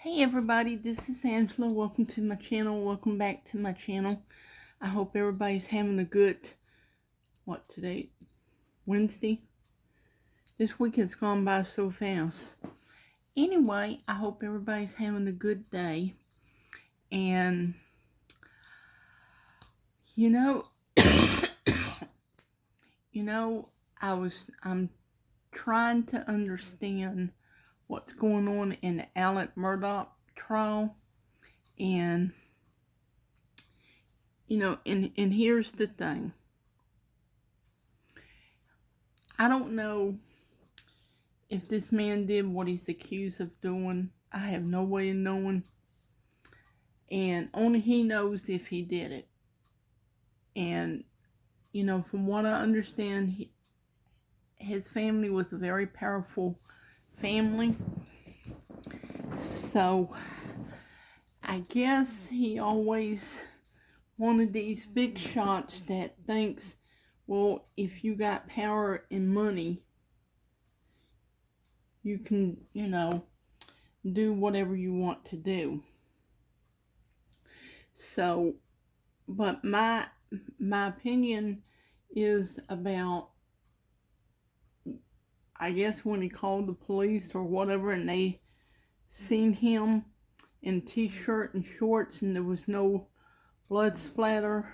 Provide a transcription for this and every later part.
Hey everybody, this is Angela. Welcome to my channel. Welcome back to my channel. I hope everybody's having a good, today? Wednesday? This week has gone by so fast. Anyway, I hope everybody's having a good day. And, I'm trying to understand what's going on in the Alec Murdoch trial. And and here's the thing. I don't know if this man did what he's accused of doing. I have no way of knowing. And only he knows if he did it. And, from what I understand, his family was a very powerful family. So, I guess he always one of these big shots that thinks, well, if you got power and money, you can, do whatever you want to do. So, but my opinion is about, I guess when he called the police or whatever and they seen him in t-shirt and shorts and there was no blood splatter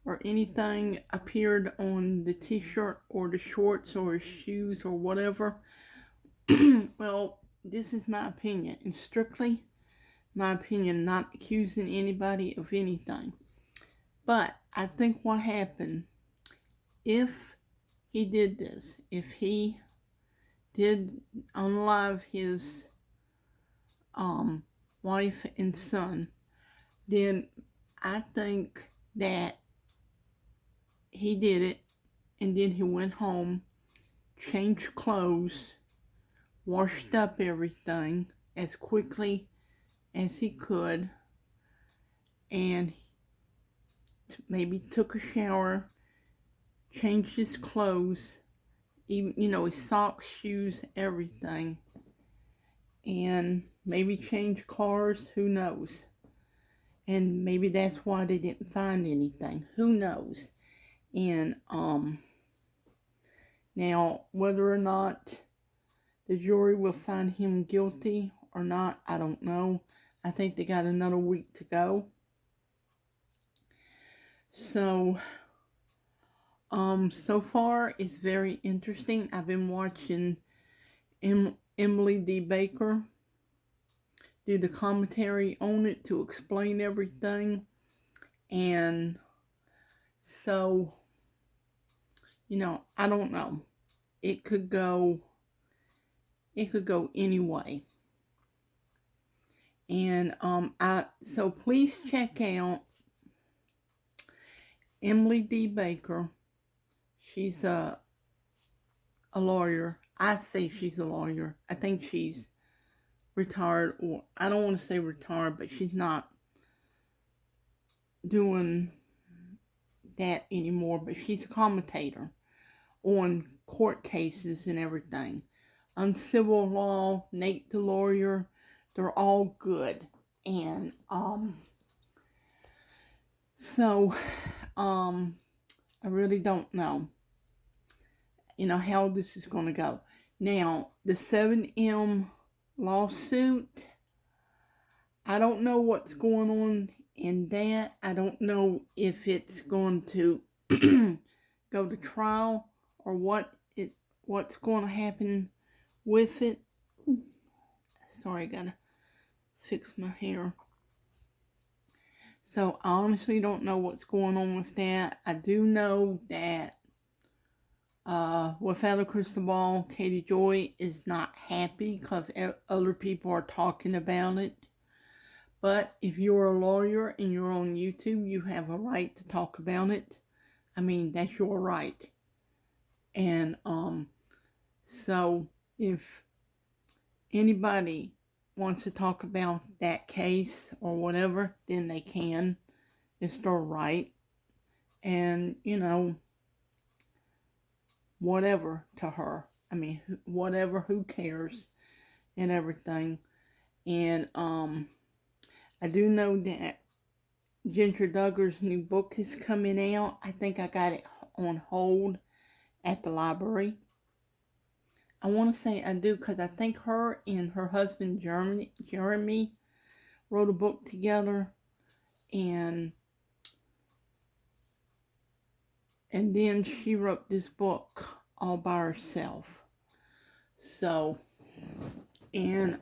or anything appeared on the t-shirt or the shorts or his shoes or whatever. Well, this is my opinion, and strictly my opinion, not accusing anybody of anything. But I think what happened, if he did this, if he did unalive his wife and son, then I think that he did it, and then he went home, changed clothes, washed up everything as quickly as he could, and maybe took a shower, changed his clothes, even, his socks, shoes, everything, and maybe changed cars, who knows? And maybe that's why they didn't find anything, who knows? And, now, whether or not the jury will find him guilty or not, I don't know. I think they got another week to go. So, so far it's very interesting. I've been watching Emily D. Baker do the commentary on it to explain everything. And so, I don't know. It could go any way. And so please check out Emily D. Baker. She's a lawyer. I say she's a lawyer. I think she's retired, or I don't want to say retired, but she's not doing that anymore. But she's a commentator on court cases and everything. On civil law, Nate the lawyer, they're all good. And so I really don't know, how this is going to go. Now, the 7M lawsuit, I don't know what's going on in that. I don't know if it's going to go to trial or what's going to happen with it. Sorry, I gotta fix my hair. So I honestly don't know what's going on with that. I do know that without a crystal ball, Katie Joy is not happy because other people are talking about it. But if you're a lawyer and you're on YouTube, you have a right to talk about it. I mean, that's your right. And so if anybody wants to talk about that case or whatever, then they can. It's their right. And, whatever to her. I mean, whatever, who cares and everything. And I do know that Ginger Duggar's new book is coming out. I think I got it on hold at the library. I want to say I do because I think her and her husband Jeremy wrote a book together, and then she wrote this book all by herself. So, and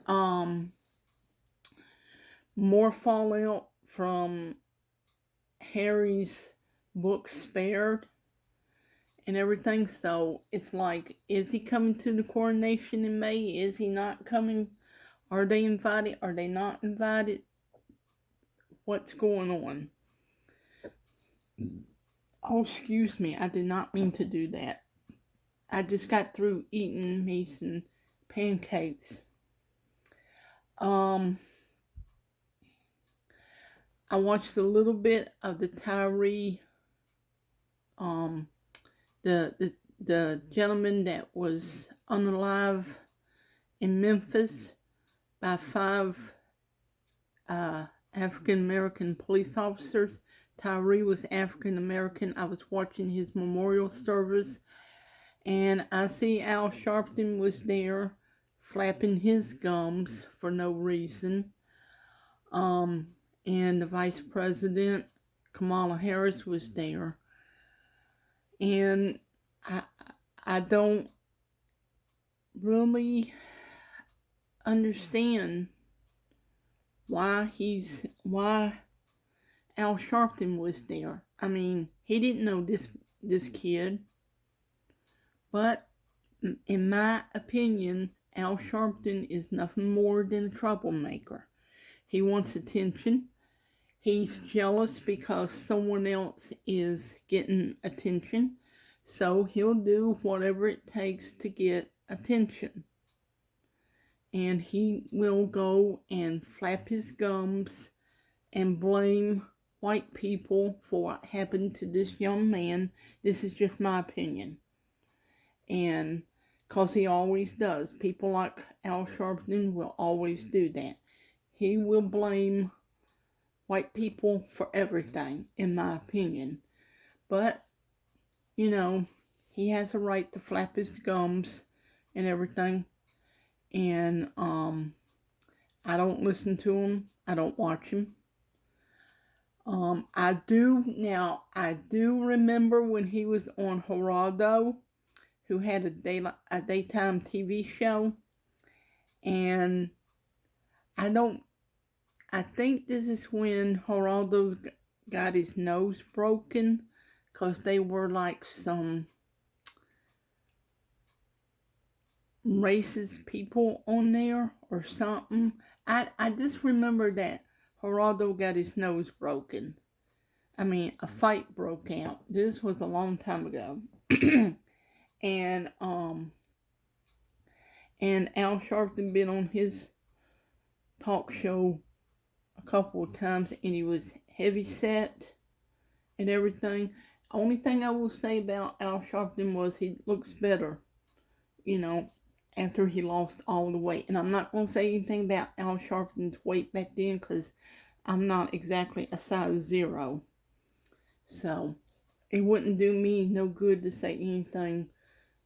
more fallout from Harry's book Spared and everything. So it's like, is he coming to the coronation in May? Is he not coming? Are they invited? Are they not invited? What's going on? Oh, excuse me. I did not mean to do that. I just got through eating me some pancakes. I watched a little bit of the Tyree, the gentleman that was unalive in Memphis by 5 African American police officers. Tyree was African American. I was watching his memorial service, and I see Al Sharpton was there flapping his gums for no reason. And the Vice President, Kamala Harris, was there. And I don't really understand why Al Sharpton was there. I mean, he didn't know this kid. But in my opinion, Al Sharpton is nothing more than a troublemaker. He wants attention. He's jealous because someone else is getting attention. So he'll do whatever it takes to get attention. And he will go and flap his gums and blame white people for what happened to this young man. This is just my opinion. And because he always does. People like Al Sharpton will always do that. He will blame white people for everything, in my opinion. But, you know, he has a right to flap his gums and everything. And I don't listen to him. I don't watch him. I do remember when he was on Geraldo, who had a daytime TV show, and I think this is when Geraldo got his nose broken, because they were like some racist people on there or something. I just remember that Geraldo got his nose broken. I mean, a fight broke out. This was a long time ago. And Al Sharpton been on his talk show a couple of times, and he was heavy set and everything. Only thing I will say about Al Sharpton was he looks better, you know, after he lost all the weight. And I'm not going to say anything about Al Sharpton's weight back then, because I'm not exactly a size 0. So it wouldn't do me no good to say anything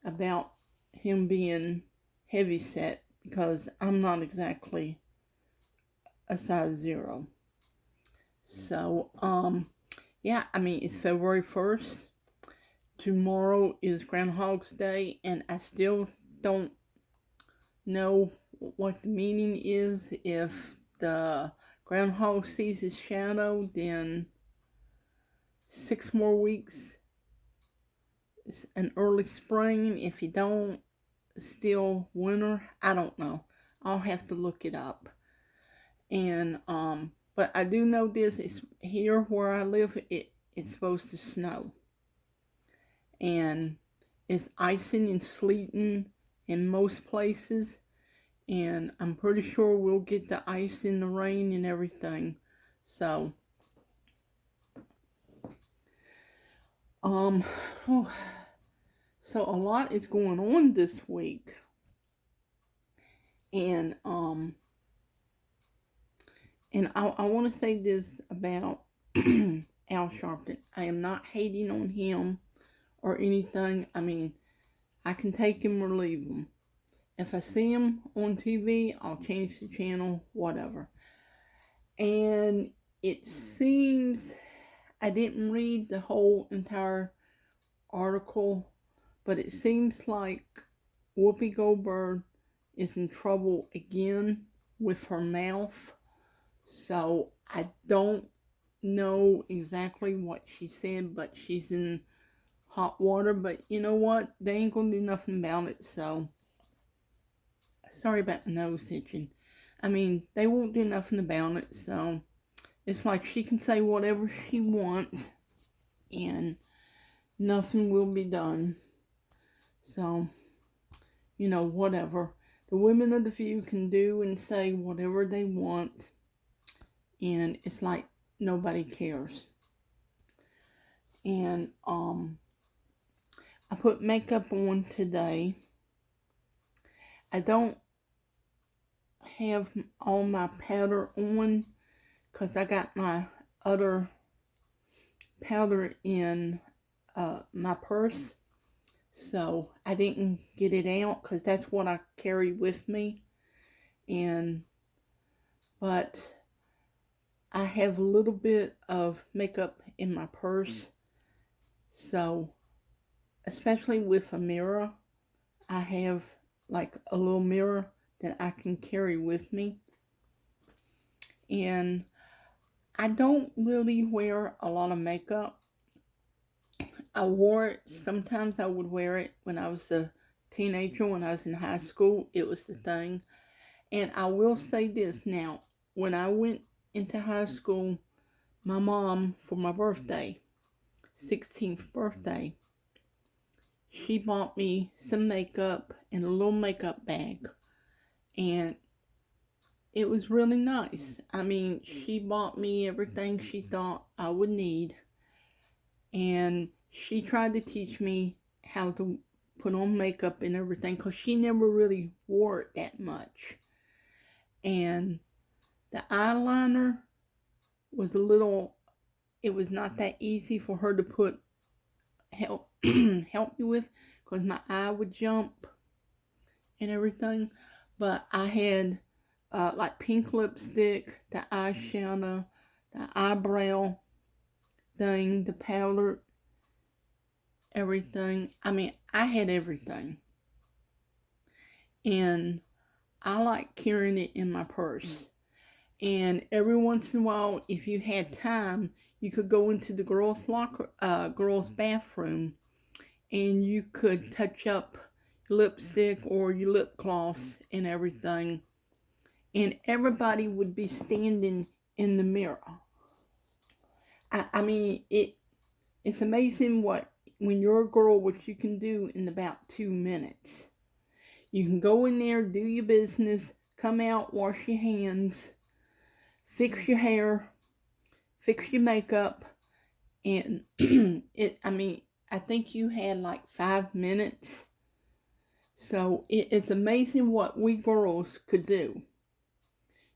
about him being heavy set, because I'm not exactly a size 0. So, yeah, I mean, it's February 1st. Tomorrow is Groundhog's Day, and I still don't know what the meaning is. If the groundhog sees his shadow, then 6 more weeks is an early spring. If you don't, still winter. I don't know. I'll have to look it up. And but I do know this, is here where I live, it's supposed to snow. And it's icing and sleeting in most places. And I'm pretty sure we'll get the ice and the rain and everything. So so a lot is going on this week. And And I want to say this about Al Sharpton. I am not hating on him or anything. I mean, I can take him or leave him. If I see him on TV, I'll change the channel, whatever. And it seems, I didn't read the whole entire article, but it seems like Whoopi Goldberg is in trouble again with her mouth. So I don't know exactly what she said, but she's in hot water. But you know what? They ain't gonna do nothing about it. So sorry about the nose itching. I mean, they won't do nothing about it. So it's like she can say whatever she wants, and nothing will be done. So, you know, whatever. The women of the View can do and say whatever they want, and it's like nobody cares. And I put makeup on today. I don't have all my powder on because I got my other powder in my purse. So I didn't get it out because that's what I carry with me. But I have a little bit of makeup in my purse. So, especially with a mirror, I have like a little mirror that I can carry with me. And I don't really wear a lot of makeup. I wore it, sometimes I would wear it when I was a teenager, when I was in high school. It was the thing. And I will say this now, when I went into high school, my mom, for my birthday, 16th birthday, she bought me some makeup in a little makeup bag. And it was really nice. I mean, she bought me everything she thought I would need. And she tried to teach me how to put on makeup and everything because she never really wore it that much. And the eyeliner was it was not that easy for her to help me with because my eye would jump and everything. But I had like pink lipstick, the eyeshadow, the eyebrow thing, the powder, everything. I mean, I had everything. And I like carrying it in my purse. And every once in a while, if you had time, you could go into the girls' bathroom, and you could touch up your lipstick or your lip gloss and everything. And everybody would be standing in the mirror. I mean, it's amazing when you're a girl, what you can do in about 2 minutes. You can go in there, do your business, come out, wash your hands, fix your hair, fix your makeup, and I think you had like 5 minutes. So it's amazing what we girls could do.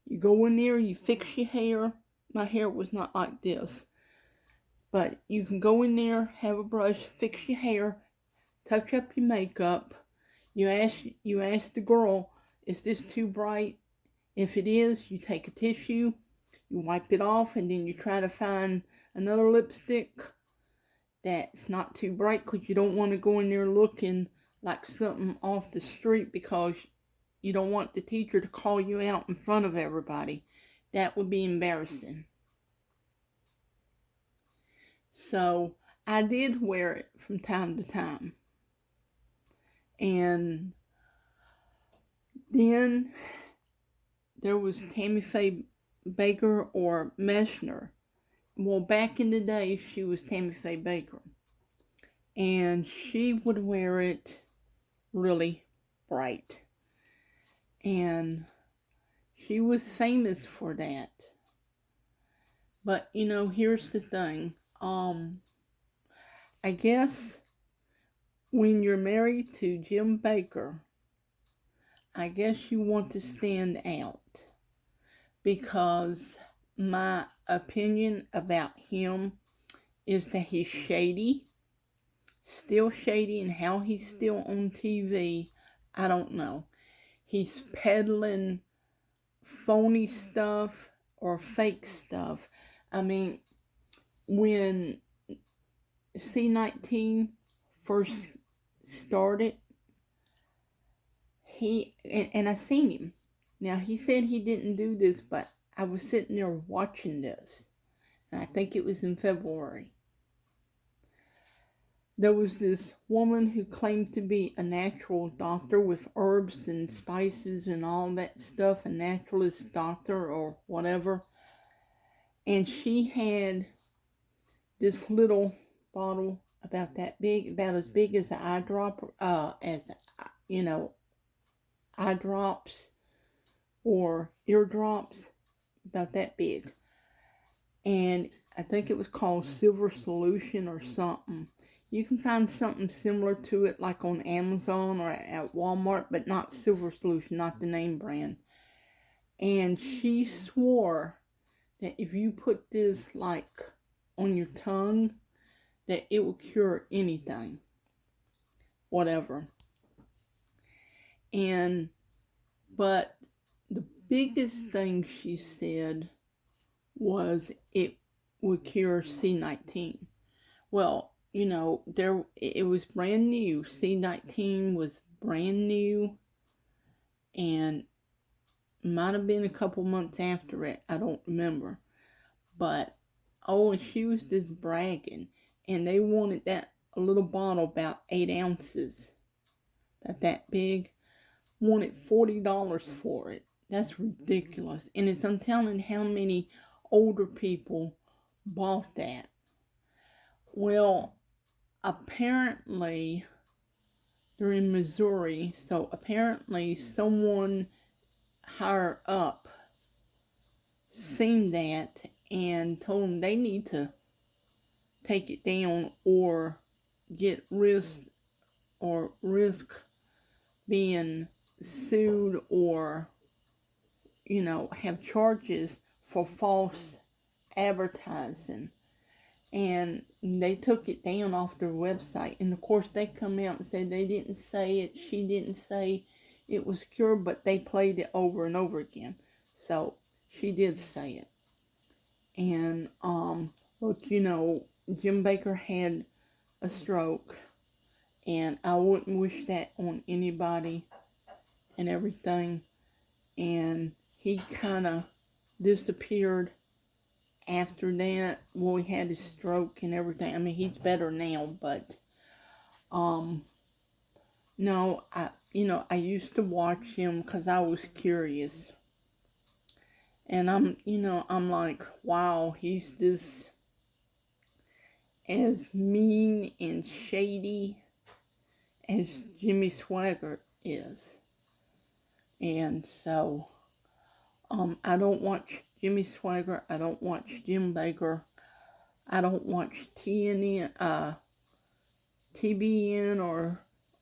You go in there, you fix your hair. My hair was not like this. But you can go in there, have a brush, fix your hair, touch up your makeup. You ask the girl, is this too bright? If it is, you take a tissue, you wipe it off, and then you try to find another lipstick that's not too bright because you don't want to go in there looking like something off the street because you don't want the teacher to call you out in front of everybody. That would be embarrassing. So I did wear it from time to time. And then there was Tammy Faye Baker or Messner. Well, back in the day, she was Tammy Faye Baker. And she would wear it really bright. And she was famous for that. But, you know, here's the thing. I guess when you're married to Jim Baker, I guess you want to stand out because my opinion about him is that he's shady, still shady, and how he's still on TV, I don't know. He's peddling phony stuff or fake stuff. I mean, when C-19 first started, and I seen him. Now, he said he didn't do this, but I was sitting there watching this, and I think it was in February. There was this woman who claimed to be a natural doctor with herbs and spices and all that stuff, a naturalist doctor or whatever. And she had this little bottle about that big, about as big as an eyedrop, eye drops or eardrops, about that big. And I think it was called Silver Solution or something. You can find something similar to it like on Amazon or at Walmart, but not Silver Solution, not the name brand. And she swore that if you put this like on your tongue, that it will cure anything, whatever. But the biggest thing she said was it would cure C-19. Well, it was brand new. C-19 was brand new, and might have been a couple months after it. I don't remember. But, and she was just bragging, and they wanted that a little bottle about 8 ounces, about that big, wanted $40 for it. That's ridiculous. And I'm telling how many older people bought that. Well, apparently they're in Missouri, so apparently someone higher up seen that and told them they need to take it down or risk being sued or have charges for false advertising. And they took it down off their website. And of course, they come out and said they didn't say it. She didn't say it was cured, but they played it over and over again. So she did say it. And look, Jim Bakker had a stroke, and I wouldn't wish that on anybody and everything. And he kind of disappeared after that. Well, he had his stroke and everything. I mean, he's better now, but no, I used to watch him because I was curious. And I'm like, wow, he's this as mean and shady as Jimmy Swaggart is. And so, I don't watch Jimmy Swaggart. I don't watch Jim Bakker. I don't watch TBN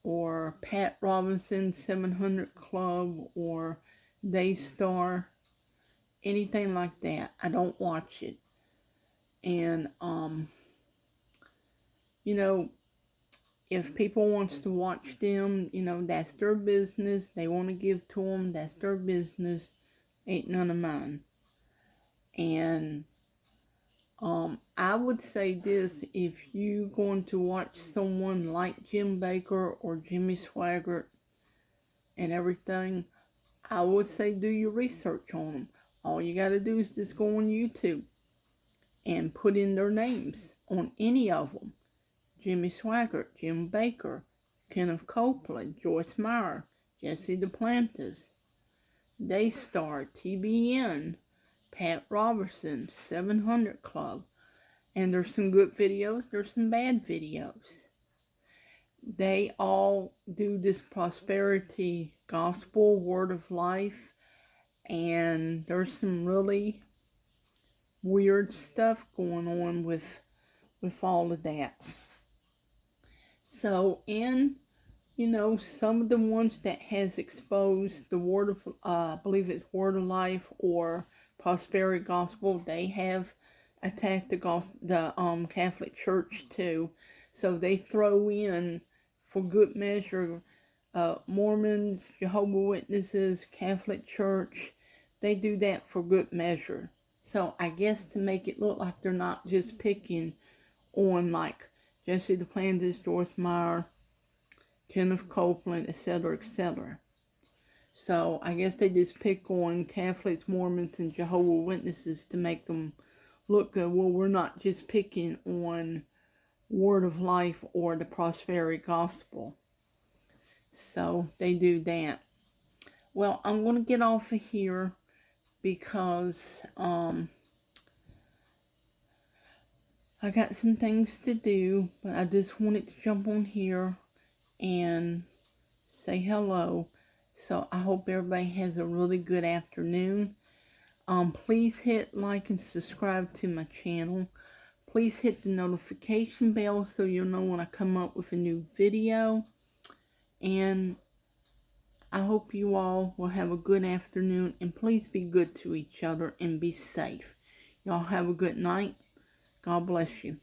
or Pat Robinson 700 Club or Daystar, anything like that. I don't watch it. And if people wants to watch them, that's their business. They want to give to them, that's their business. Ain't none of mine. And I would say this: if you going to watch someone like Jim Bakker or Jimmy Swaggart and everything, I would say do your research on them. All you got to do is just go on YouTube and put in their names on any of them. Jimmy Swaggart, Jim Bakker, Kenneth Copeland, Joyce Meyer, Jesse Duplantis, Daystar, TBN, Pat Robertson, 700 Club. And there's some good videos, there's some bad videos. They all do this prosperity gospel, word of life, and there's some really weird stuff going on with all of that. So, some of the ones that has exposed the word of, I believe it's Word of Life or prosperity gospel, they have attacked the Catholic Church too. So they throw in, for good measure, Mormons, Jehovah's Witnesses, Catholic Church. They do that for good measure. So I guess to make it look like they're not just picking on like Jesse Duplantis, Joyce Meyer, Kenneth Copeland, etc., etc. So I guess they just pick on Catholics, Mormons, and Jehovah's Witnesses to make them look good. Well, we're not just picking on Word of Life or the Prosperity Gospel. So they do that. Well, I'm going to get off of here because I got some things to do, but I just wanted to jump on here and say hello. So I hope everybody has a really good afternoon. Please hit like and subscribe to my channel. Please hit the notification bell so you'll know when I come up with a new video. And I hope you all will have a good afternoon, and please be good to each other and be safe. Y'all have a good night. God bless you.